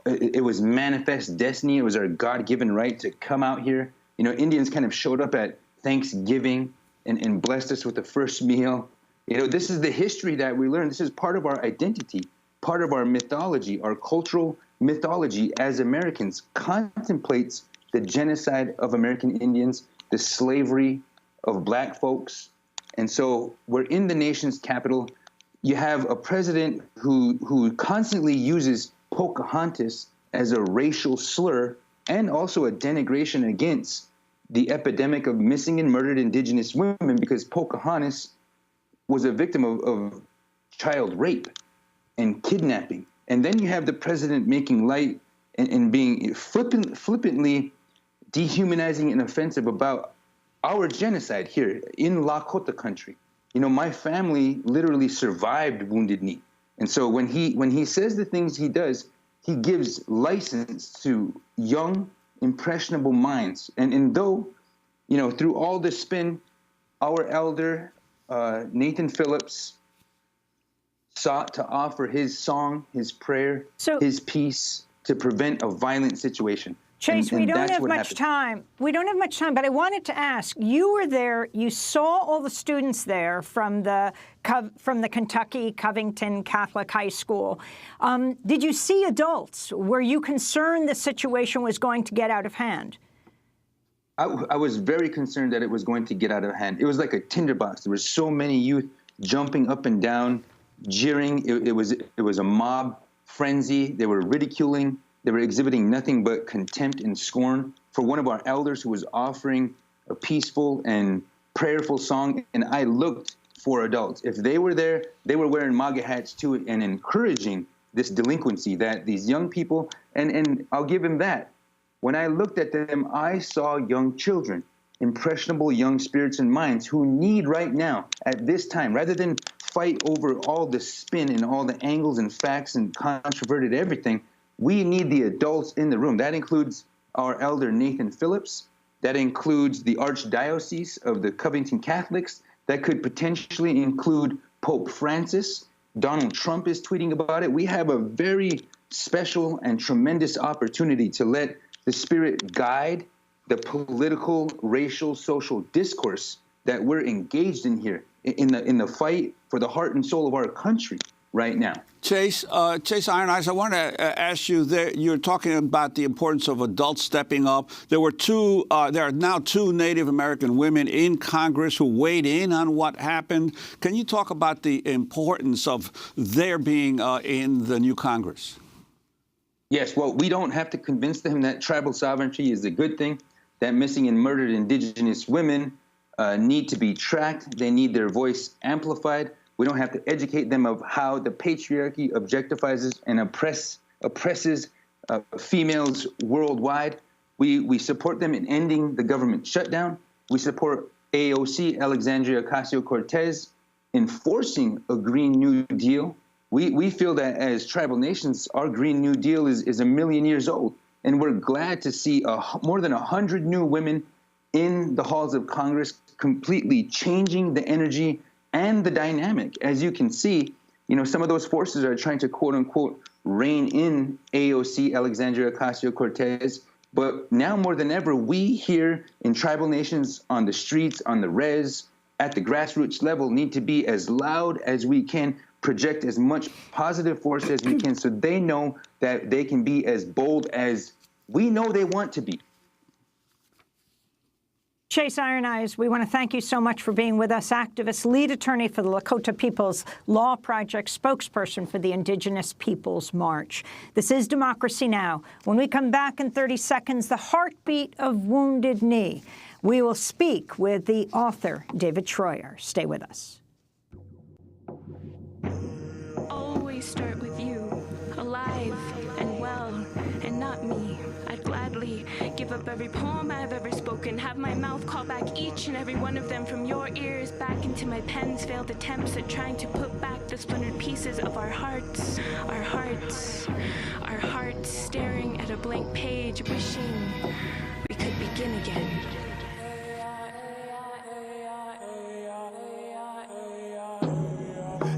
it was manifest destiny, it was our God-given right to come out here. Indians kind of showed up at Thanksgiving and blessed us with the first meal. This is the history that we learn. This is part of our identity, part of our mythology. Our cultural mythology as Americans contemplates the genocide of American Indians, the slavery of Black folks. And so we're in the nation's capital. You have a president who constantly uses Pocahontas as a racial slur and also a denigration against the epidemic of missing and murdered Indigenous women, because Pocahontas was a victim of child rape and kidnapping. And then you have the president making light and being flippantly dehumanizing and offensive about our genocide here in Lakota country. You know, my family literally survived Wounded Knee. And so when he says the things he does, he gives license to young, impressionable minds. And though, you know, through all this spin, our elder, Nathan Phillips, sought to offer his song, his prayer, his peace to prevent a violent situation. Chase, we don't have much time. We don't have much time, but I wanted to ask, you were there, you saw all the students there from the Kentucky Covington Catholic High School. Did you see adults? Were you concerned the situation was going to get out of hand? I was very concerned that it was going to get out of hand. It was like a tinderbox. There were so many youth jumping up and down, jeering. It was a mob frenzy. They were ridiculing. They were exhibiting nothing but contempt and scorn for one of our elders who was offering a peaceful and prayerful song. And I looked for adults. If they were there, they were wearing MAGA hats too and encouraging this delinquency that these young people, and I'll give him that. When I looked at them, I saw young children, impressionable young spirits and minds who need right now, at this time, rather than fight over all the spin and all the angles and facts and controverted everything, we need the adults in the room. That includes our elder Nathan Phillips. That includes the Archdiocese of the Covington Catholics. That could potentially include Pope Francis. Donald Trump is tweeting about it. We have a very special and tremendous opportunity to let the Spirit guide the political, racial, social discourse that we're engaged in here in the fight for the heart and soul of our country right now. Chase Iron Eyes, I want to ask you, you're talking about the importance of adults stepping up. There are now two Native American women in Congress who weighed in on what happened. Can you talk about the importance of their being in the new Congress? Yes, well, we don't have to convince them that tribal sovereignty is a good thing, that missing and murdered Indigenous women need to be tracked. They need their voice amplified. We don't have to educate them of how the patriarchy objectifies and oppresses females worldwide. We support them in ending the government shutdown. We support AOC, Alexandria Ocasio-Cortez, enforcing a Green New Deal. We feel that as tribal nations, our Green New Deal is a million years old. And we're glad to see more than 100 new women in the halls of Congress completely changing the energy and the dynamic. As you can see, you know, some of those forces are trying to, quote unquote, rein in AOC, Alexandria Ocasio-Cortez. But now more than ever, we here in tribal nations on the streets, on the res, at the grassroots level need to be as loud as we can, project as much positive force as we can so they know that they can be as bold as we know they want to be. Chase Iron Eyes, we want to thank you so much for being with us. Activist, lead attorney for the Lakota People's Law Project, spokesperson for the Indigenous Peoples March. This is Democracy Now! When we come back in 30 seconds, the heartbeat of Wounded Knee. We will speak with the author, David Troyer. Stay with us. Always start with you, alive and well, and not me. I'd gladly give up every poem I've ever spoken, have my mouth call back each and every one of them from your ears back into my pen's failed attempts at trying to put back the splintered pieces of our hearts, our hearts, our hearts staring at a blank page, wishing we could begin again.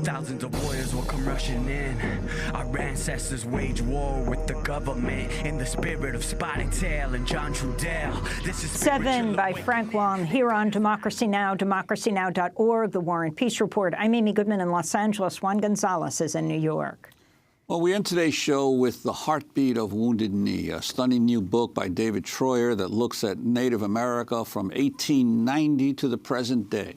Thousands of warriors will come rushing in. Our ancestors wage war with the government in the spirit of Spotted Tail and John Trudell. This is 7 by Frank Wong here on Democracy Now!, democracynow.org, The War and Peace Report. I'm Amy Goodman in Los Angeles. Juan Gonzalez is in New York. Well, we end today's show with The Heartbeat of Wounded Knee, a stunning new book by David Troyer that looks at Native America from 1890 to the present day.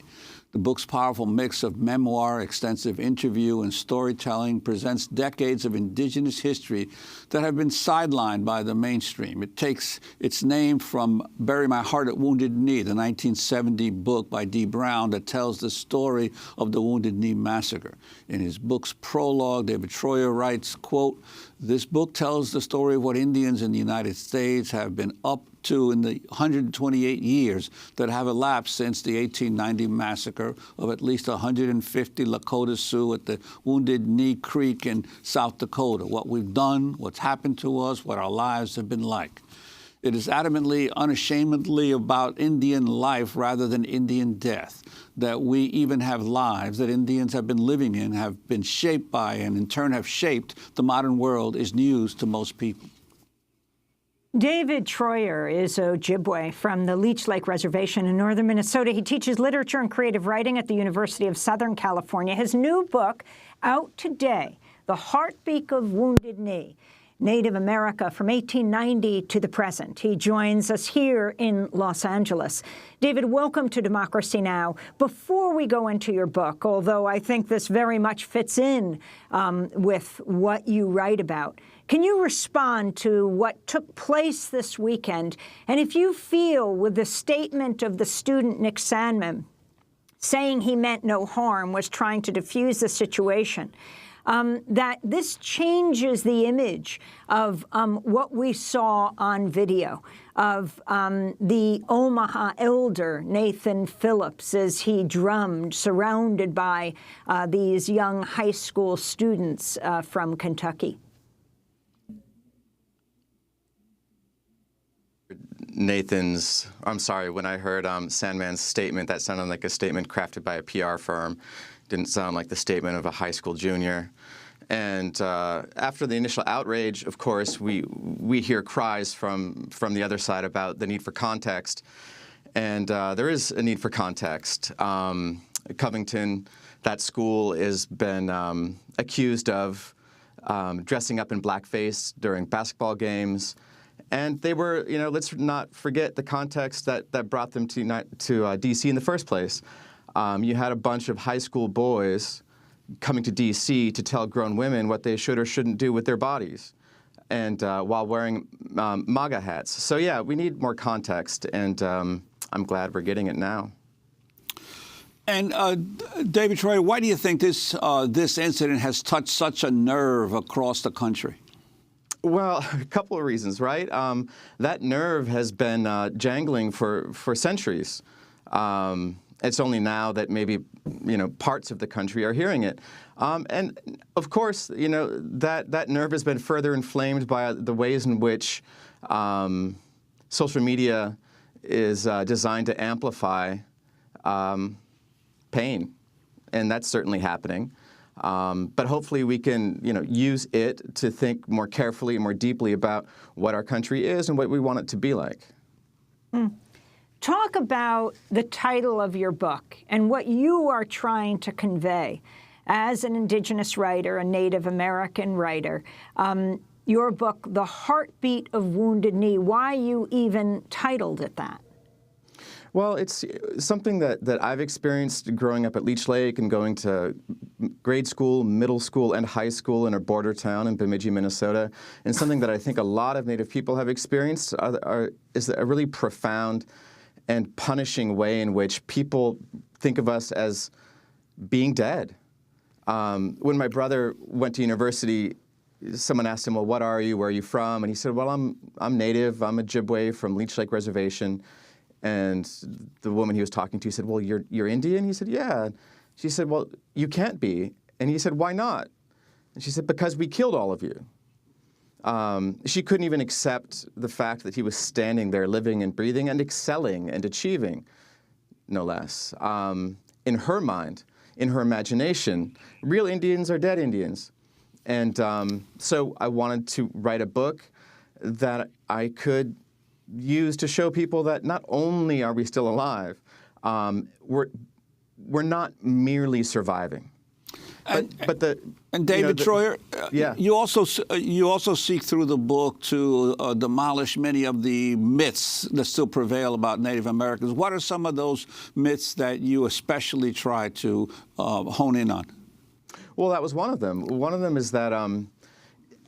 The book's powerful mix of memoir, extensive interview, and storytelling presents decades of indigenous history that have been sidelined by the mainstream. It takes its name from Bury My Heart at Wounded Knee, the 1970 book by D. Brown that tells the story of the Wounded Knee Massacre. In his book's prologue, David Troyer writes, quote, "This book tells the story of what Indians in the United States have been up to in the 128 years that have elapsed since the 1890 massacre of at least 150 Lakota Sioux at the Wounded Knee Creek in South Dakota, what we've done, what's happened to us, what our lives have been like. It is adamantly, unashamedly about Indian life rather than Indian death, that we even have lives that Indians have been living in, have been shaped by, and in turn have shaped the modern world is news to most people." David Troyer is Ojibwe from the Leech Lake Reservation in northern Minnesota. He teaches literature and creative writing at the University of Southern California. His new book, out today, The Heartbeat of Wounded Knee, Native America from 1890 to the present. He joins us here in Los Angeles. David, welcome to Democracy Now! Before we go into your book, although I think this very much fits in with what you write about, can you respond to what took place this weekend? And if you feel with the statement of the student Nick Sandman saying he meant no harm, was trying to defuse the situation, that this changes the image of what we saw on video of the Omaha elder, Nathan Phillips, as he drummed, surrounded by these young high school students from Kentucky. When I heard Sandman's statement, that sounded like a statement crafted by a PR firm. Didn't sound like the statement of a high school junior. And after the initial outrage, of course, we hear cries from the other side about the need for context. And there is a need for context. Covington, that school, has been accused of dressing up in blackface during basketball games. And they were, let's not forget the context that brought them to D.C. in the first place. You had a bunch of high school boys coming to D.C. to tell grown women what they should or shouldn't do with their bodies, and while wearing MAGA hats. So yeah, we need more context, and I'm glad we're getting it now. And David Troyer, why do you think this incident has touched such a nerve across the country? Well, a couple of reasons, right? That nerve has been jangling for centuries. It's only now that maybe, parts of the country are hearing it. And of course, that nerve has been further inflamed by the ways in which social media is designed to amplify pain. And that's certainly happening. But hopefully we can, use it to think more carefully and more deeply about what our country is and what we want it to be like. Talk about the title of your book and what you are trying to convey as an Indigenous writer, a Native American writer. Your book, The Heartbeat of Wounded Knee, why you even titled it that? Well, it's something that I've experienced growing up at Leech Lake and going to grade school, middle school, and high school in a border town in Bemidji, Minnesota, and something that I think a lot of Native people have experienced is a really profound and punishing way in which people think of us as being dead. When my brother went to university, someone asked him, well, what are you? Where are you from? And he said, well, I'm Native. I'm Ojibwe from Leech Lake Reservation. And the woman he was talking to said, well, you're Indian? He said, yeah. She said, well, you can't be. And he said, why not? And she said, because we killed all of you. She couldn't even accept the fact that he was standing there living and breathing and excelling and achieving, no less. In her mind, in her imagination, real Indians are dead Indians. And so I wanted to write a book that I could use to show people that not only are we still alive, we're not merely surviving. And David Troyer, yeah. you also seek through the book to demolish many of the myths that still prevail about Native Americans. What are some of those myths that you especially try to hone in on? Well, that was one of them. One of them is that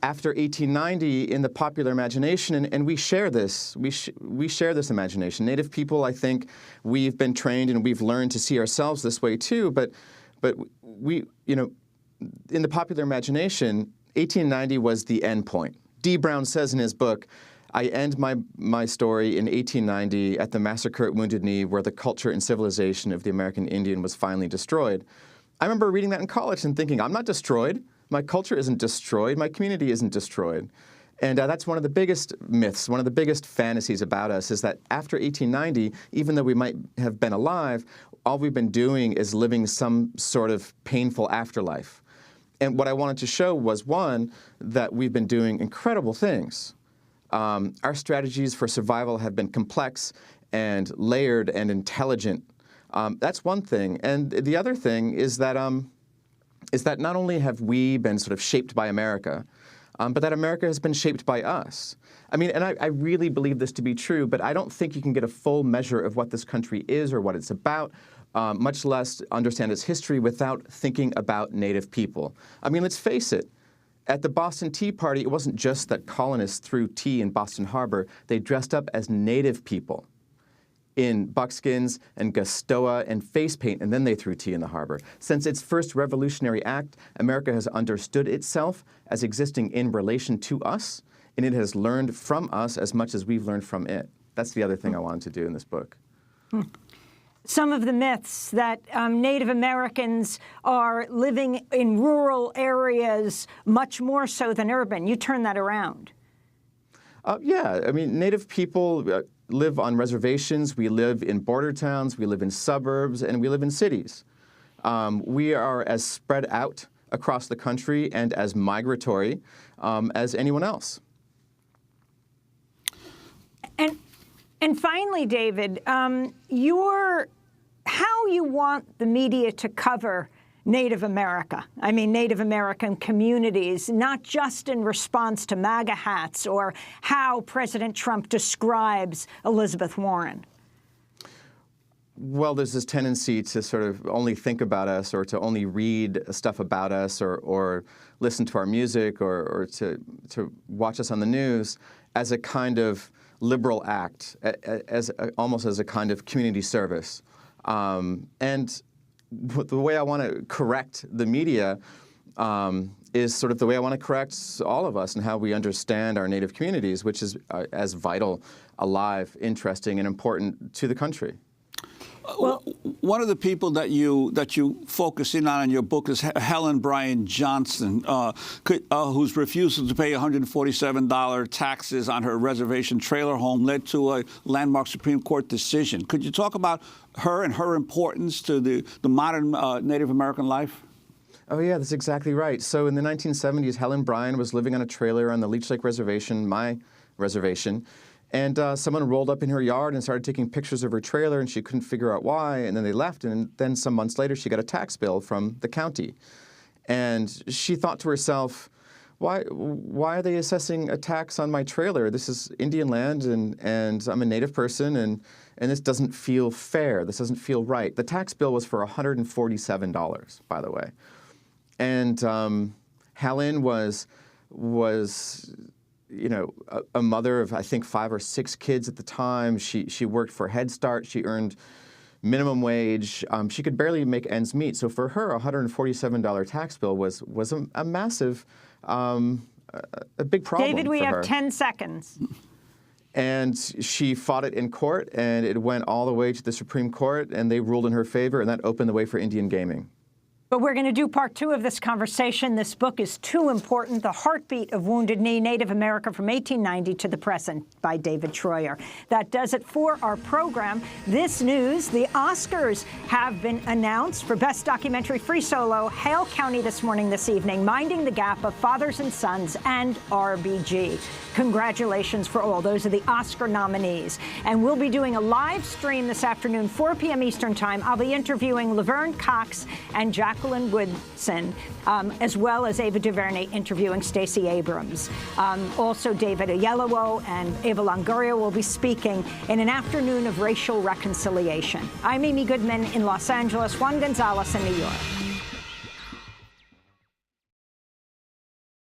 after 1890, in the popular imagination, and we share this, we share this imagination. Native people, I think, we've been trained and we've learned to see ourselves this way too. But we, in the popular imagination, 1890 was the end point. D. Brown says in his book, I end my story in 1890 at the massacre at Wounded Knee, where the culture and civilization of the American Indian was finally destroyed. I remember reading that in college and thinking, I'm not destroyed. My culture isn't destroyed. My community isn't destroyed. And that's one of the biggest myths, one of the biggest fantasies about us, is that after 1890, even though we might have been alive, all we've been doing is living some sort of painful afterlife. And what I wanted to show was, one, that we've been doing incredible things. Our strategies for survival have been complex and layered and intelligent. That's one thing. And the other thing is that not only have we been sort of shaped by America, but that America has been shaped by us. I mean, and I really believe this to be true, but I don't think you can get a full measure of what this country is or what it's about, much less understand its history without thinking about Native people. I mean, let's face it. At the Boston Tea Party, it wasn't just that colonists threw tea in Boston Harbor. They dressed up as Native people in buckskins and Gastoa and face paint, and then they threw tea in the harbor. Since its first revolutionary act, America has understood itself as existing in relation to us, and it has learned from us as much as we've learned from it. That's the other thing I wanted to do in this book. Some of the myths that Native Americans are living in rural areas much more so than urban. You turn that around. Yeah, I mean, Native people live on reservations, we live in border towns, we live in suburbs, and we live in cities. We are as spread out across the country and as migratory as anyone else. And finally, David, how you want the media to cover Native America, I mean Native American communities, not just in response to MAGA hats or how President Trump describes Elizabeth Warren. Well, there's this tendency to sort of only think about us or to only read stuff about us or listen to our music or to watch us on the news as a kind of liberal act, almost as a kind of community service. And the way I want to correct the media is sort of the way I want to correct all of us and how we understand our Native communities, which is as vital, alive, interesting, and important to the country. Well, one of the people that you focus in on in your book is Helen Bryan Johnson, whose refusal to pay $147 taxes on her reservation trailer home led to a landmark Supreme Court decision. Could you talk about her and her importance to the modern Native American life? Oh, yeah, that's exactly right. So in the 1970s, Helen Bryan was living on a trailer on the Leech Lake Reservation, my reservation. And someone rolled up in her yard and started taking pictures of her trailer, and she couldn't figure out why. And then they left, and then some months later, she got a tax bill from the county. And she thought to herself, why are they assessing a tax on my trailer? This is Indian land, and I'm a Native person, and this doesn't feel fair. This doesn't feel right. The tax bill was for $147, by the way. And Helen was a mother of, I think, 5 or 6 kids at the time. She worked for Head Start. She earned minimum wage. She could barely make ends meet. So for her, a $147 tax bill was a massive, a big problem. David, we for have her. 10 seconds. And she fought it in court, and it went all the way to the Supreme Court, and they ruled in her favor, and that opened the way for Indian gaming. But we're going to do part 2 of this conversation. This book is too important. The Heartbeat of Wounded Knee, Native America from 1890 to the Present by David Troyer. That does it for our program. This news, the Oscars have been announced for Best Documentary Free Solo, Hale County this evening, Minding the Gap of Fathers and Sons, and RBG. Congratulations for all. Those are the Oscar nominees. And we'll be doing a live stream this afternoon, 4 p.m. Eastern Time. I'll be interviewing Laverne Cox and Jacqueline Jacqueline Woodson, as well as Ava DuVernay interviewing Stacey Abrams. Also, David Oyelowo and Eva Longoria will be speaking in an afternoon of racial reconciliation. I'm Amy Goodman in Los Angeles, Juan Gonzalez in New York.